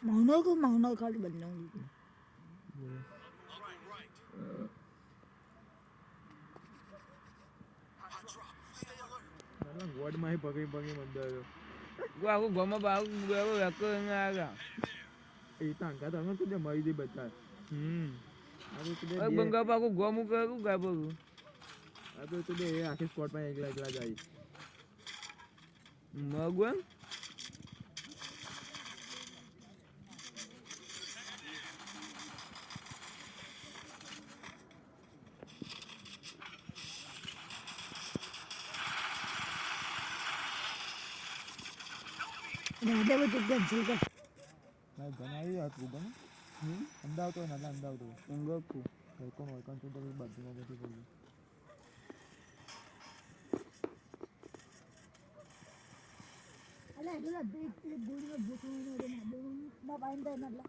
મહિનો ખાલી બંને ગોડ માં પગી મંદર આખું ગોમાં બાવું આવ્યા એ તાંકા તમે તું મરી દે બધા બંગા આખું ગોમું કરું ગાબરું આ તો તું આખી સ્પોટ માં એકલા જાય મગવાન રાધે બધું કેન્સલ કર બનાવી હતું ગમે અમદાવાદ હોય ને અમદાવાદ હોય અંગકું કોણ હોય કોણ બધું બધી બોલું અલે એટલા એક ગોળીનો ભૂખ ના પાણી થાય એટલે